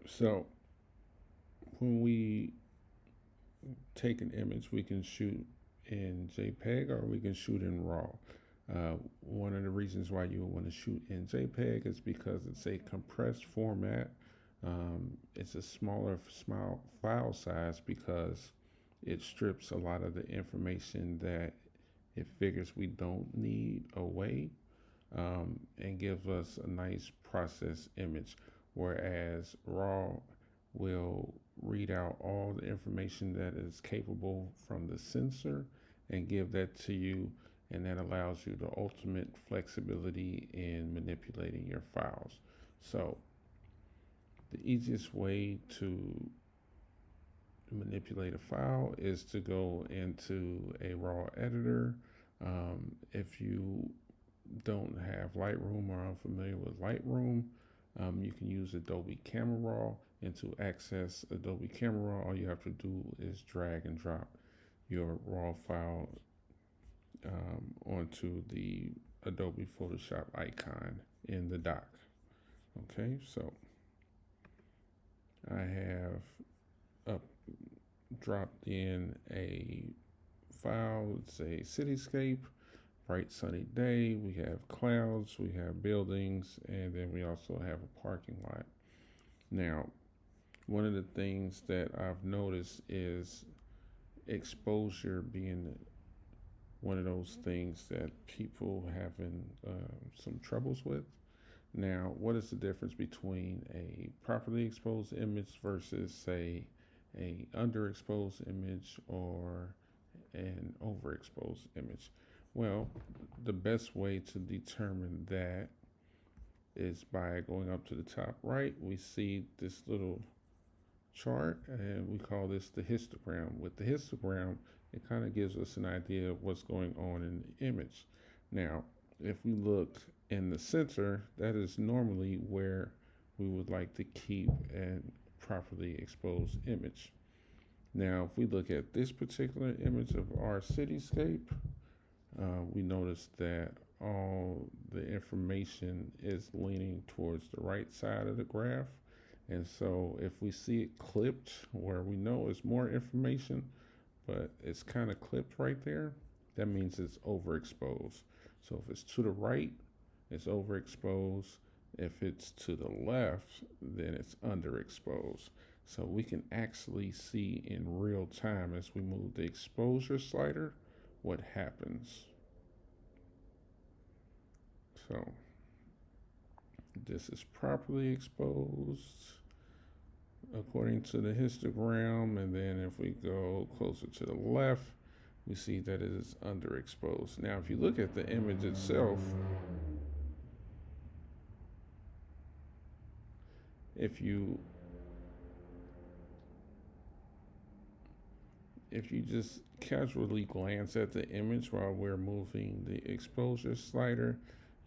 So when we take an image, we can shoot in JPEG or we can shoot in RAW. One of the reasons why you want to shoot in JPEG is because it's a compressed format. It's a smaller file size because it strips a lot of the information that it figures we don't need away, and gives us a nice processed image. Whereas RAW will read out all the information that is capable from the sensor and give that to you, and that allows you the ultimate flexibility in manipulating your files. So the easiest way to manipulate a file is to go into a raw editor. If you don't have Lightroom or unfamiliar with Lightroom, you can use Adobe Camera RAW. And to access Adobe Camera RAW, all you have to do is drag and drop your RAW file onto the Adobe Photoshop icon in the dock. Okay, so I have up dropped in a file. It's a cityscape, bright sunny day. We have clouds, we have buildings, and then we also have a parking lot. Now, one of the things that I've noticed is exposure being one of those things that people having some troubles with. Now, what is the difference between a properly exposed image versus, say, a underexposed image or an overexposed image? Well, the best way to determine that is by going up to the top right. We see this little chart, and we call this the histogram. With the histogram, it kind of gives us an idea of what's going on in the image. Now, if we look in the center, that is normally where we would like to keep a properly exposed image. Now, if we look at this particular image of our cityscape, we notice that all the information is leaning towards the right side of the graph. And so if we see it clipped where we know it's more information, but it's kind of clipped right there, that means it's overexposed. So if it's to the right, it's overexposed. If it's to the left, then it's underexposed. So we can actually see in real time as we move the exposure slider what happens. So this is properly exposed according to the histogram, and then if we go closer to the left, we see that it is underexposed. Now, if you look at the image itself, if you just casually glance at the image while we're moving the exposure slider,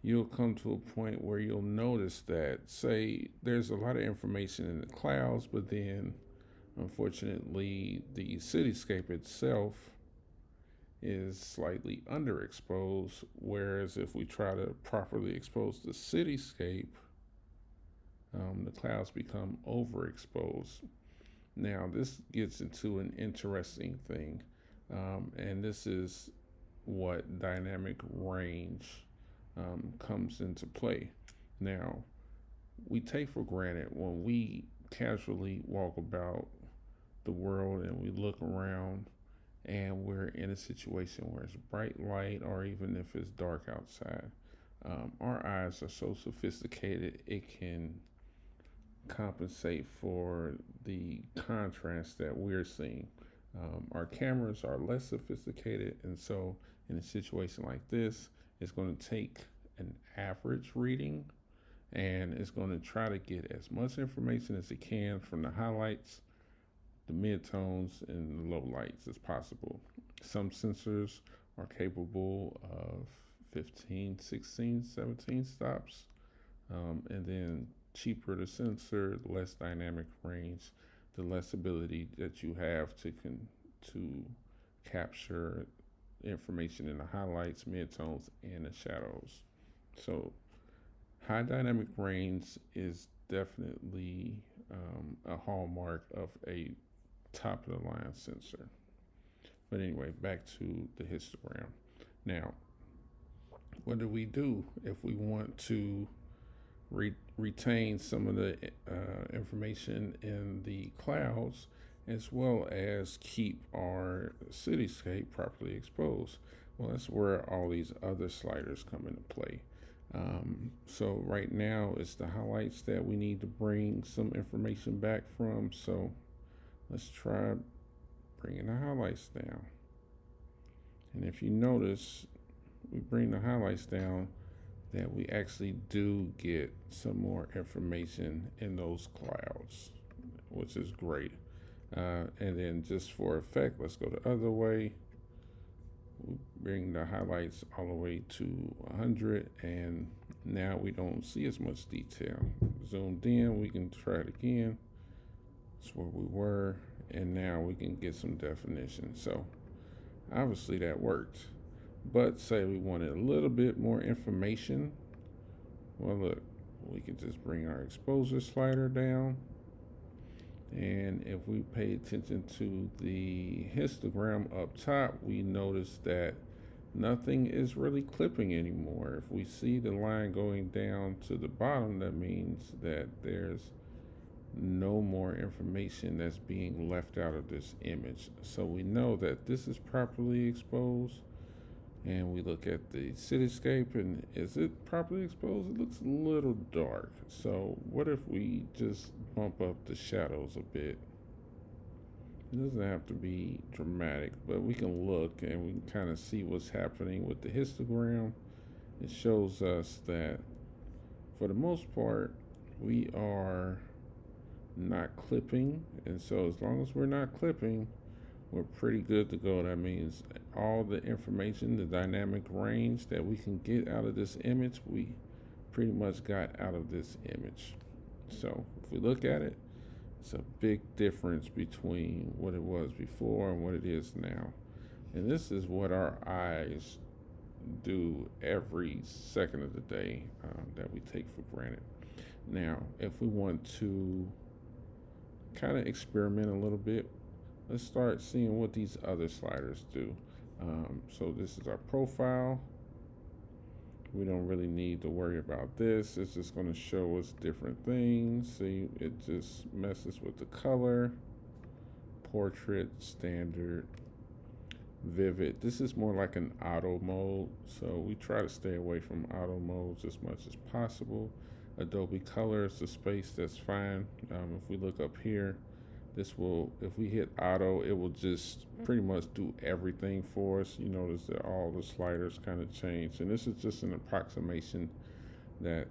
you'll come to a point where you'll notice that, say, there's a lot of information in the clouds, but then unfortunately the cityscape itself is slightly underexposed. Whereas if we try to properly expose the cityscape, the clouds become overexposed. Now, this gets into an interesting thing, and this is what dynamic range comes into play. Now, we take for granted when we casually walk about the world and we look around and we're in a situation where it's bright light or even if it's dark outside, our eyes are so sophisticated it can compensate for the contrast that we're seeing. Our cameras are less sophisticated, and so in a situation like this, it's going to take an average reading and it's going to try to get as much information as it can from the highlights, the midtones, and the lowlights as possible. Some sensors are capable of 15, 16, 17 stops, and then cheaper the sensor, less dynamic range, the less ability that you have to capture information in the highlights, midtones, and the shadows. So high dynamic range is definitely a hallmark of a top of the line sensor. But anyway, back to the histogram. Now, what do if we want to retain some of the information in the clouds, as well as keep our cityscape properly exposed? Well, that's where all these other sliders come into play. So right now it's the highlights that we need to bring some information back from. So let's try bringing the highlights down. And if you notice, we bring the highlights down, that we actually do get some more information in those clouds, which is great. And then just for effect, let's go the other way. We bring the highlights all the way to 100, and now we don't see as much detail. Zoomed in, we can try it again. That's where we were, and now we can get some definition. So obviously that worked. But say we wanted a little bit more information. Well, look, we can just bring our exposure slider down. And if we pay attention to the histogram up top, we notice that nothing is really clipping anymore. If we see the line going down to the bottom, that means that there's no more information that's being left out of this image. So we know that this is properly exposed. And we look at the cityscape, and is it properly exposed? It looks a little dark. So what if we just bump up the shadows a bit? It doesn't have to be dramatic, but we can look and we can kind of see what's happening with the histogram. It shows us that for the most part, we are not clipping. And so as long as we're not clipping, we're pretty good to go. That means all the information, the dynamic range that we can get out of this image, we pretty much got out of this image. So if we look at it, it's a big difference between what it was before and what it is now. And this is what our eyes do every second of the day that we take for granted. Now, if we want to kind of experiment a little bit, let's start seeing what these other sliders do. So this is our profile. We don't really need to worry about this. It's just going to show us different things. See, it just messes with the color, portrait, standard, vivid. This is more like an auto mode, so we try to stay away from auto modes as much as possible. Adobe Color is the space, that's fine. If we look up here, this will, if we hit auto, it will just pretty much do everything for us. You notice that all the sliders kind of change, and this is just an approximation that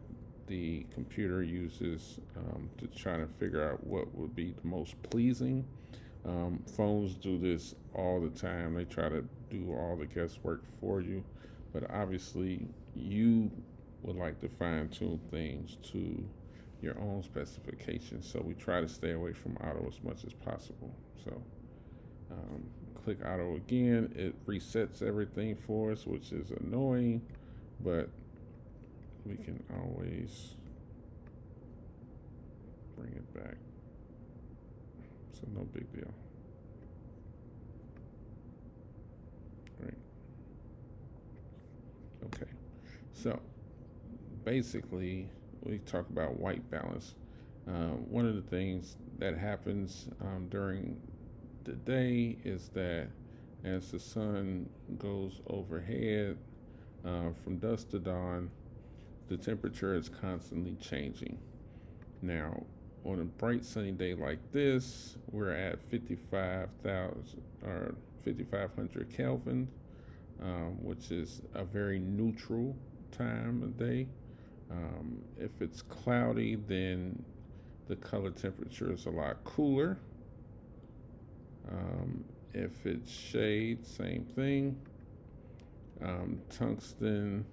the computer uses to try to figure out what would be the most pleasing. Phones do this all the time. They try to do all the guesswork for you, but obviously you would like to fine-tune things to your own specifications, so we try to stay away from auto as much as possible. So click auto again, it resets everything for us, which is annoying, but we can always bring it back, so no big deal. Great. Okay, so basically we talk about white balance. One of the things that happens during the day is that as the sun goes overhead from dusk to dawn, the temperature is constantly changing. Now, on a bright sunny day like this, we're at 55,000 or 5,500 Kelvin, which is a very neutral time of day. If it's cloudy, then the color temperature is a lot cooler. If it's shade, same thing. Tungsten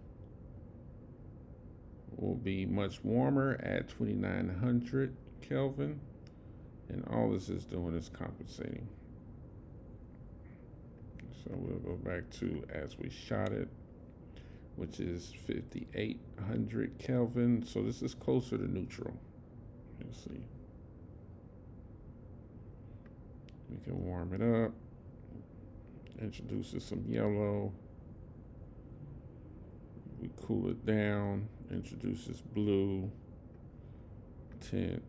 will be much warmer at 2,900 Kelvin, and all this is doing is compensating. So we'll go back to as we shot it, which is 5,800 Kelvin. So this is closer to neutral. Let's see. We can warm it up. Introduces some yellow. We cool it down. Introduces blue tint.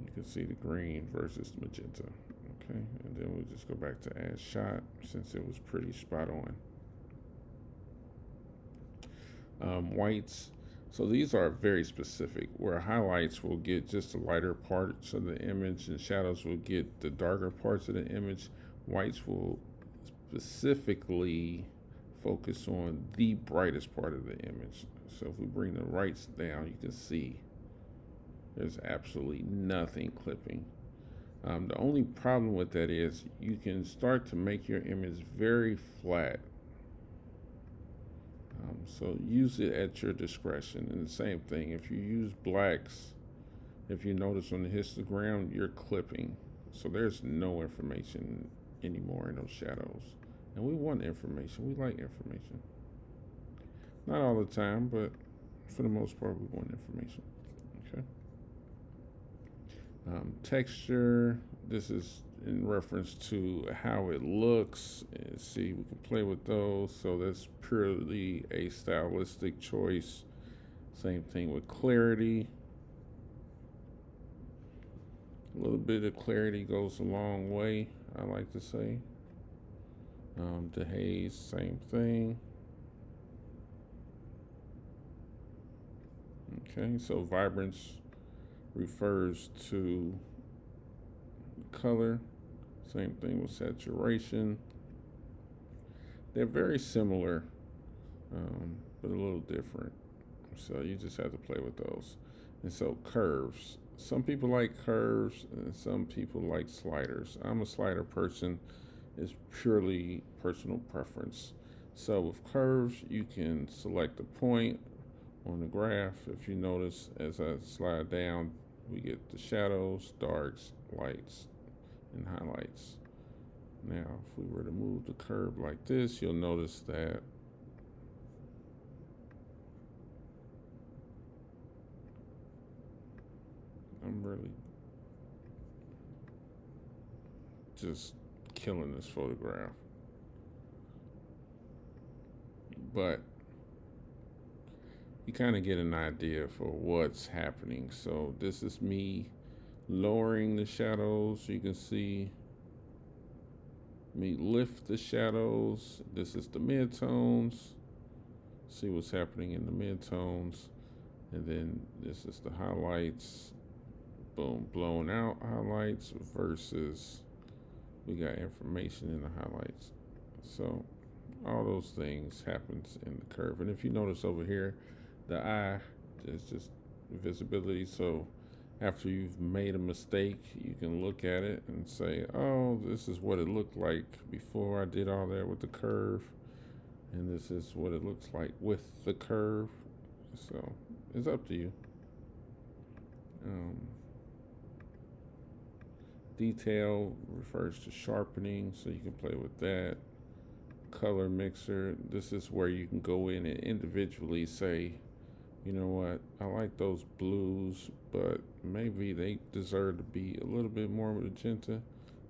You can see the green versus the magenta. Okay, and then we'll just go back to add shot since it was pretty spot on. Whites. So these are very specific, where highlights will get just the lighter parts of the image and shadows will get the darker parts of the image. Whites will specifically focus on the brightest part of the image. So if we bring the whites down, you can see there's absolutely nothing clipping. The only problem with that is you can start to make your image very flat. So use it at your discretion. And the same thing, if you use blacks, if you notice on the histogram, you're clipping. So there's no information anymore in those shadows. And we want information. We like information. Not all the time, but for the most part, we want information. Okay. Texture. This is in reference to how it looks. See, we can play with those. So that's purely a stylistic choice. Same thing with clarity. A little bit of clarity goes a long way, I like to say. The haze, same thing. Okay, so vibrance refers to color. Same thing with saturation. They're very similar, but a little different. So you just have to play with those. And so curves. Some people like curves and some people like sliders. I'm a slider person. It's purely personal preference. So with curves, you can select a point on the graph. If you notice, as I slide down, we get the shadows, darks, lights, and highlights. Now, if we were to move the curve like this, you'll notice that I'm really just killing this photograph. But you kind of get an idea for what's happening. So this is me lowering the shadows. You can see me lift the shadows. This is the midtones. See what's happening in the midtones. And then this is the highlights. Boom, blown out highlights versus we got information in the highlights. So all those things happens in the curve. And if you notice over here, the eye is just visibility. So after you've made a mistake, you can look at it and say, oh, this is what it looked like before I did all that with the curve. And this is what it looks like with the curve. So it's up to you. Detail refers to sharpening, so you can play with that. Color mixer, this is where you can go in and individually say, you know what, I like those blues, but maybe they deserve to be a little bit more magenta,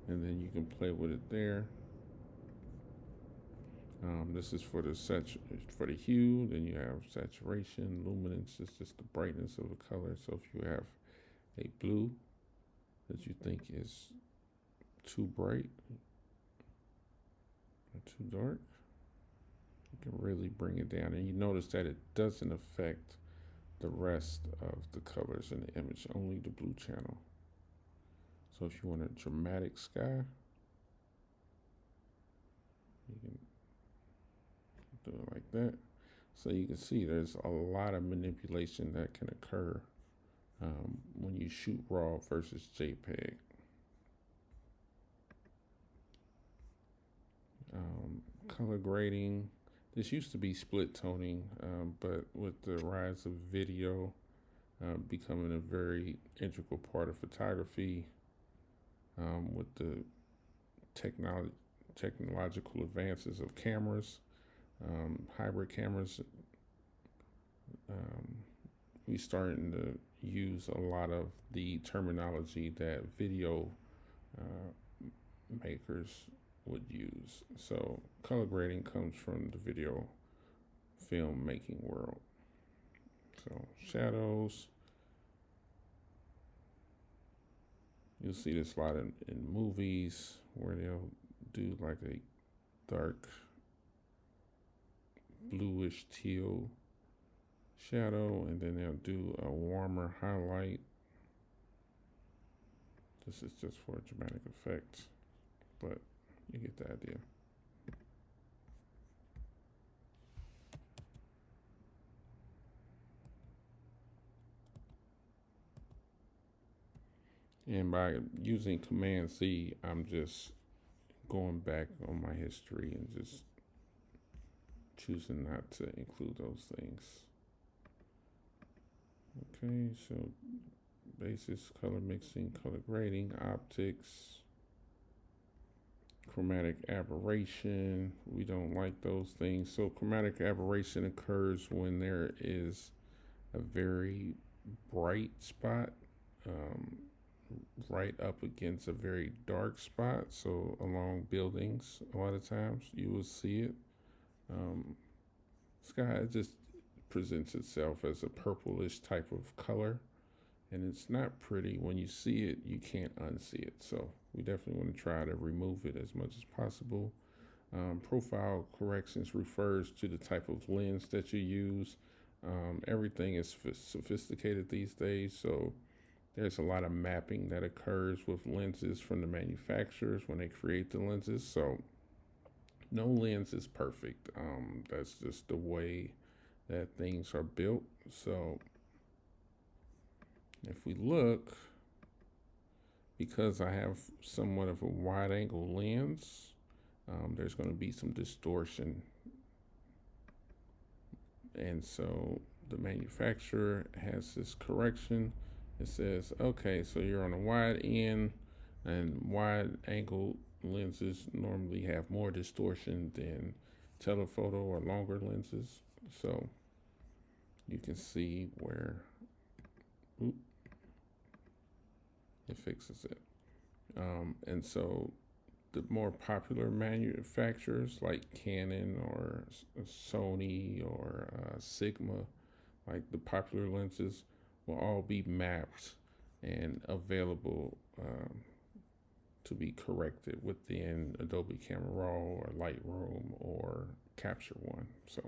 and then you can play with it there. This is for the hue. Then you have saturation. Luminance is just the brightness of the color. So if you have a blue that you think is too bright or too dark, you can really bring it down. And you notice that it doesn't affect the rest of the colors in the image, only the blue channel. So if you want a dramatic sky, you can do it like that. So you can see there's a lot of manipulation that can occur when you shoot RAW versus JPEG. Color grading. This used to be split toning, but with the rise of video becoming a very integral part of photography, with the technological advances of cameras, hybrid cameras, we starting to use a lot of the terminology that video makers would use. So color grading comes from the video film making world. So shadows, you'll see this a lot in movies where they'll do like a dark bluish teal shadow, and then they'll do a warmer highlight. This is just for a dramatic effect, but you get the idea. And by using Command C, I'm just going back on my history and just choosing not to include those things. Okay, so basis, color mixing, color grading, optics, chromatic aberration. We don't like those things. So chromatic aberration occurs when there is a very bright spot right up against a very dark spot. So along buildings, a lot of times you will see it. Sky just presents itself as a purplish type of color, and it's not pretty. When you see it, you can't unsee it. So we definitely want to try to remove it as much as possible. Profile corrections refers to the type of lens that you use. Everything is sophisticated these days, so there's a lot of mapping that occurs with lenses from the manufacturers when they create the lenses. So no lens is perfect. That's just the way that things are built. So if we look, because I have somewhat of a wide angle lens, there's going to be some distortion. And so the manufacturer has this correction. It says, okay, so you're on a wide end, and wide angle lenses normally have more distortion than telephoto or longer lenses. So you can see where it fixes it. And so the more popular manufacturers like Canon or Sony or Sigma, like the popular lenses, will all be mapped and available to be corrected within Adobe Camera RAW or Lightroom or Capture One. So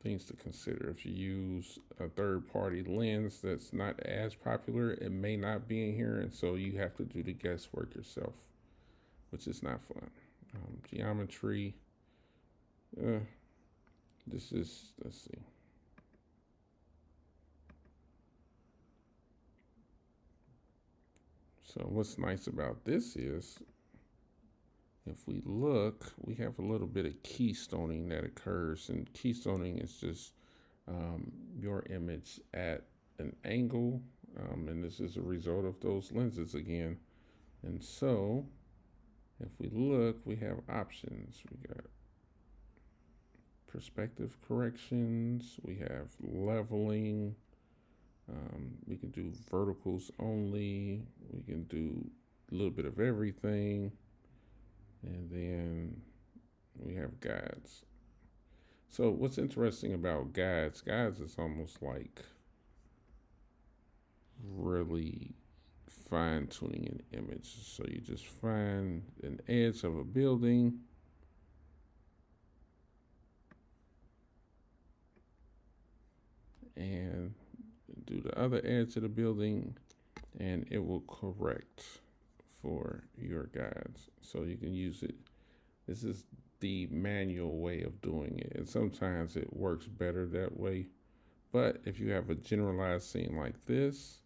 things to consider. If you use a third-party lens that's not as popular, it may not be in here, and so you have to do the guesswork yourself, which is not fun. Geometry. This is, let's see. So what's nice about this is, if we look, we have a little bit of keystoning that occurs, and keystoning is just your image at an angle, and this is a result of those lenses again. And so if we look, we have options. We got perspective corrections, we have leveling, we can do verticals only, we can do a little bit of everything, and then we have guides. So what's interesting about guides is almost like really fine tuning an image. So you just find an edge of a building, and do the other edge of the building, and it will correct for your guides. So you can use it. This is the manual way of doing it, and sometimes it works better that way. But if you have a generalized scene like this,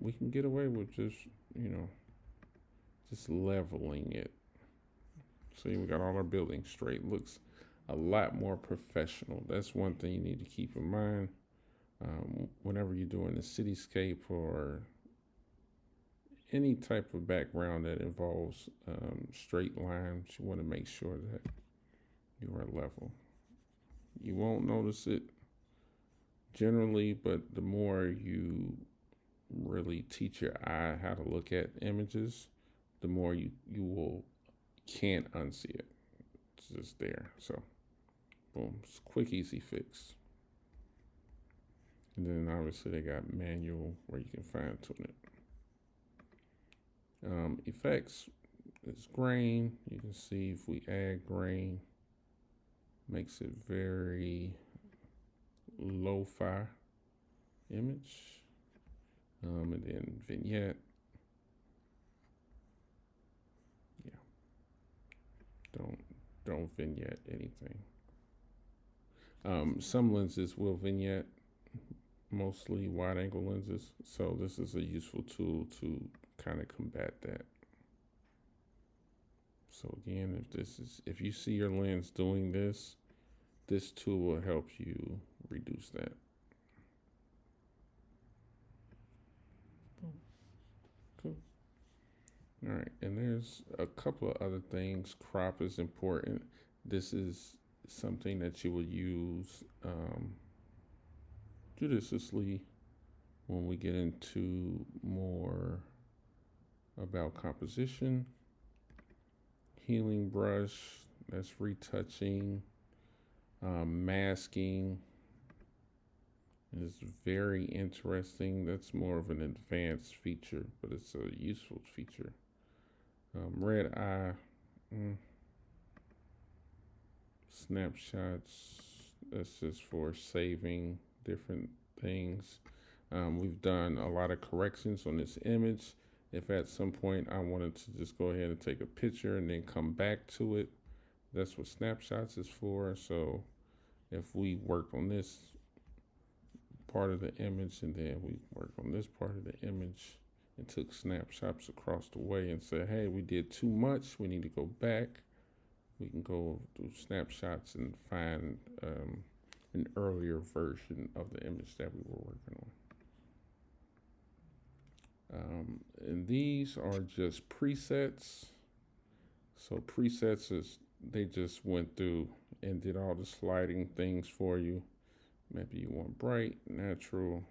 we can get away with just, just leveling it. So we got all our buildings straight. Looks a lot more professional. That's one thing you need to keep in mind. Whenever you're doing a cityscape or any type of background that involves straight lines, you want to make sure that you are level. You won't notice it generally, but the more you really teach your eye how to look at images, the more you will can't unsee it. It's just there. So boom, it's a quick, easy fix. And then obviously they got manual where you can fine tune it. Effects is grain. You can see if we add grain, makes it very lo-fi image. And then vignette. Yeah, don't vignette anything. Some lenses will vignette, mostly wide angle lenses. So this is a useful tool to kind of combat that. So again, if you see your lens doing this, this tool will help you reduce that. Cool. All right, and there's a couple of other things. Crop is important. This is something that you will use judiciously when we get into more about composition. Healing brush, that's retouching. Masking is very interesting. That's more of an advanced feature, but it's a useful feature. Red eye, snapshots, that's just for saving different things. We've done a lot of corrections on this image. If at some point I wanted to just go ahead and take a picture and then come back to it, that's what snapshots is for. So if we work on this part of the image and then we work on this part of the image and took snapshots across the way and said, hey, we did too much, we need to go back, we can go through snapshots and find an earlier version of the image that we were working on. And these are just presets. So presets is, they just went through and did all the sliding things for you. Maybe you want bright, natural.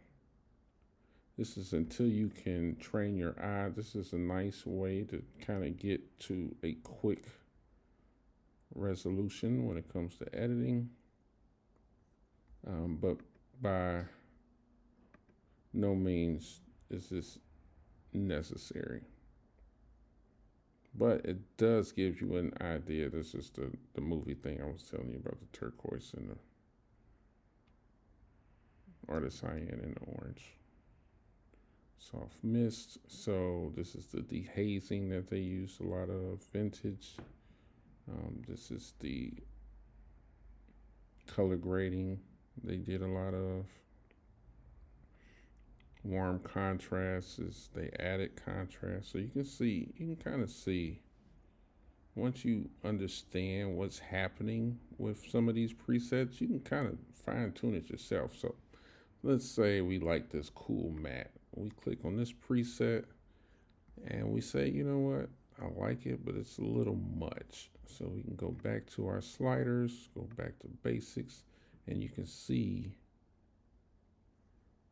This is until you can train your eye. This is a nice way to kind of get to a quick resolution when it comes to editing. But by no means is this necessary. But it does give you an idea. This is the movie thing I was telling you about, the turquoise and the cyan and the orange. Soft mist. So this is the dehazing that they use a lot of. Vintage. This is the color grading they did a lot of. Warm contrast is they added contrast. So you can kind of see, once you understand what's happening with some of these presets, you can kind of fine tune it yourself. So let's say we like this cool matte. We click on this preset and we say, you know what, I like it, but it's a little much. So we can go back to our sliders, go back to basics, and you can see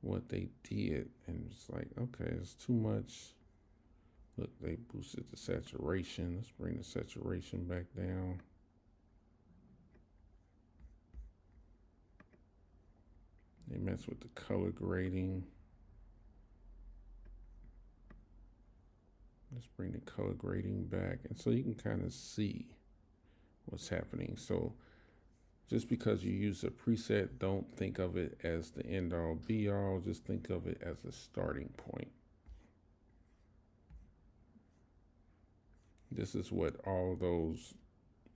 what they did. And it's like, okay, it's too much. Look, they boosted the saturation. Let's bring the saturation back down. They mess with the color grading. Let's bring the color grading back. And so you can kind of see what's happening. So just because you use a preset, don't think of it as the end all be all. Just think of it as a starting point. This is what all those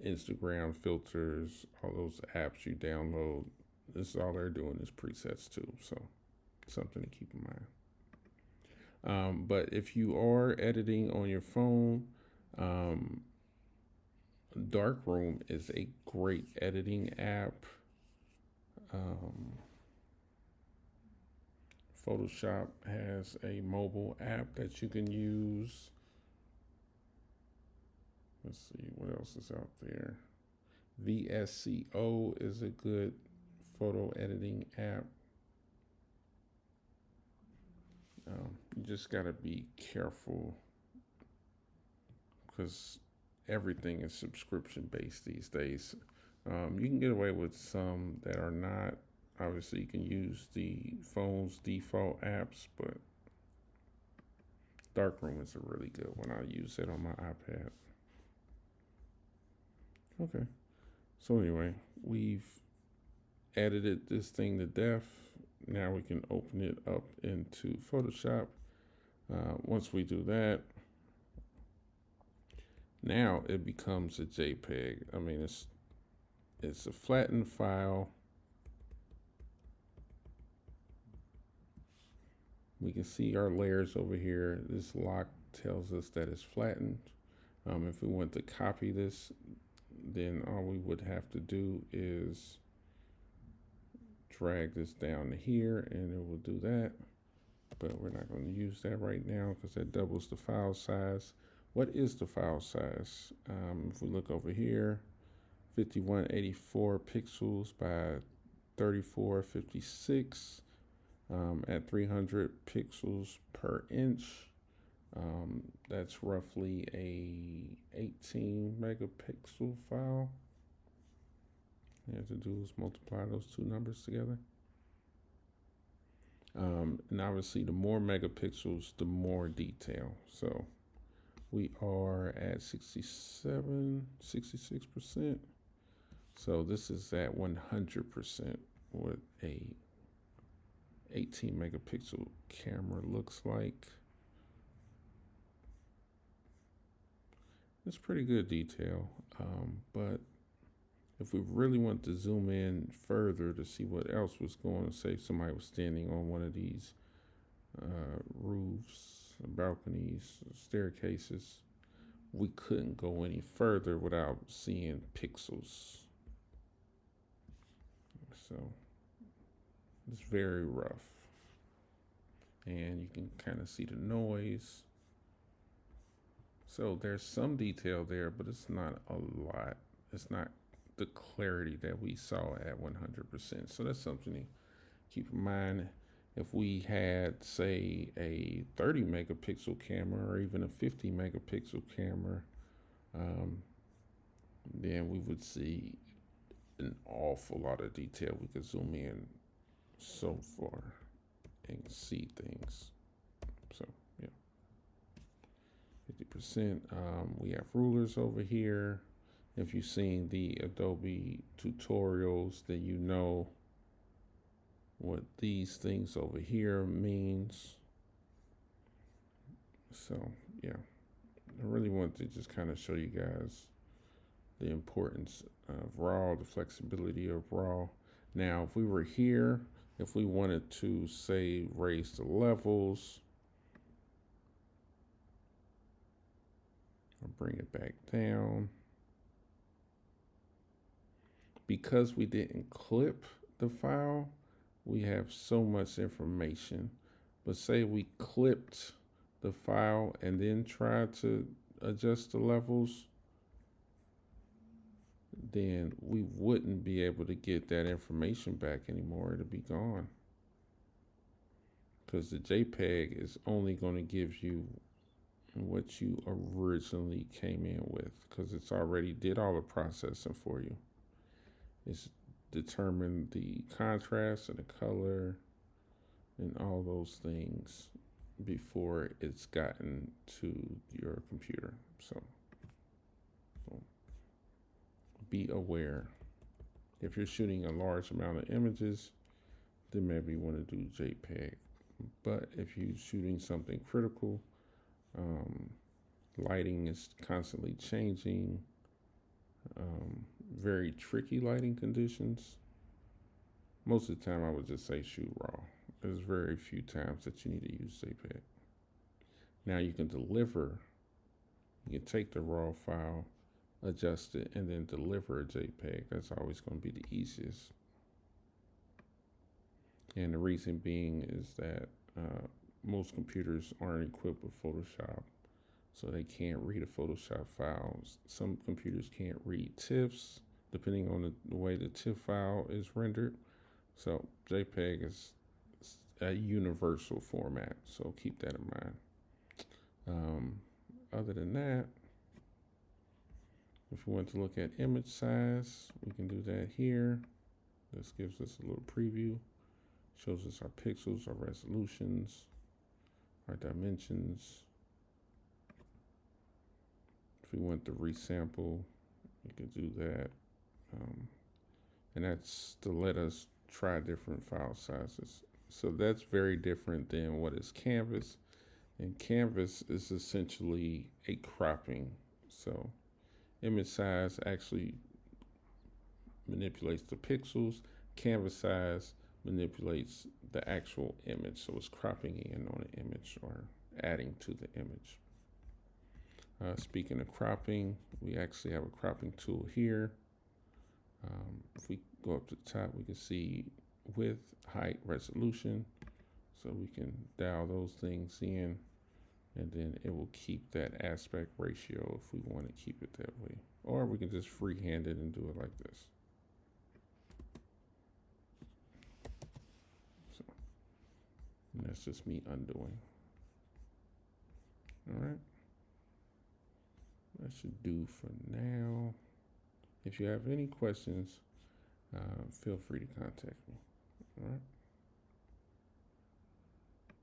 Instagram filters, all those apps you download, this is all they're doing is presets too. So something to keep in mind. But if you are editing on your phone, Darkroom is a great editing app. Photoshop has a mobile app that you can use. Let's see what else is out there. VSCO is a good photo editing app. just got to be careful because everything is subscription based these days. You can get away with some that are not. Obviously, you can use the phone's default apps, but Darkroom is a really good one. I use it on my iPad. Okay. So anyway, we've edited this thing to death. Now we can open it up into Photoshop. Once we do that, now it becomes a JPEG. I mean, it's a flattened file. We can see our layers over here. This lock tells us that it's flattened. If we want to copy this, then all we would have to do is drag this down to here and it will do that. But we're not going to use that right now because that doubles the file size. What is the file size? If we look over here, 5184 pixels by 3456 at 300 pixels per inch. That's roughly a 18 megapixel file. You have to do is multiply those two numbers together. And obviously the more megapixels, the more detail. So we are at 66%. So this is at 100% what a 18 megapixel camera looks like. It's pretty good detail, but if we really want to zoom in further to see what else was going on, say somebody was standing on one of these roofs, balconies, staircases, we couldn't go any further without seeing pixels. So it's very rough. And you can kind of see the noise. So there's some detail there, but it's not a lot. It's not the clarity that we saw at 100%. So that's something to keep in mind. If we had, say, a 30 megapixel camera or even a 50 megapixel camera, then we would see an awful lot of detail. We could zoom in so far and see things. So, yeah. 50%. We have rulers over here. If you've seen the Adobe tutorials, then you know what these things over here means. So, yeah. I really want to just kind of show you guys the importance of RAW, the flexibility of RAW. Now, if we were here, if we wanted to, say, raise the levels, I'll bring it back down. Because we didn't clip the file, we have so much information. But say we clipped the file and then tried to adjust the levels, then we wouldn't be able to get that information back anymore. It'll be gone. Because the JPEG is only going to give you what you originally came in with, because it's already did all the processing for you. It's determined the contrast and the color and all those things before it's gotten to your computer. So be aware. If you're shooting a large amount of images, then maybe you want to do JPEG. But if you're shooting something critical, lighting is constantly changing, very tricky lighting conditions, most of the time I would just say shoot RAW. There's very few times that you need to use JPEG. Now you can take the RAW file, adjust it, and then deliver a JPEG. That's always going to be the easiest. And the reason being is that most computers aren't equipped with Photoshop, so they can't read a Photoshop file. Some computers can't read TIFFs, depending on the way the TIFF file is rendered. So JPEG is a universal format, so keep that in mind. Other than that, if we want to look at image size, we can do that here. This gives us a little preview, shows us our pixels, our resolutions, our dimensions. If we want to resample, we can do that. And that's to let us try different file sizes. So that's very different than what is Canvas. And Canvas is essentially a cropping. So image size actually manipulates the pixels. Canvas size manipulates the actual image. So it's cropping in on the image or adding to the image. Speaking of cropping, we actually have a cropping tool here. If we go up to the top, we can see width, height, resolution. So we can dial those things in, and then it will keep that aspect ratio if we want to keep it that way. Or we can just freehand it and do it like this. So, and that's just me undoing. All right. That should do for now. If you have any questions, feel free to contact me. All right.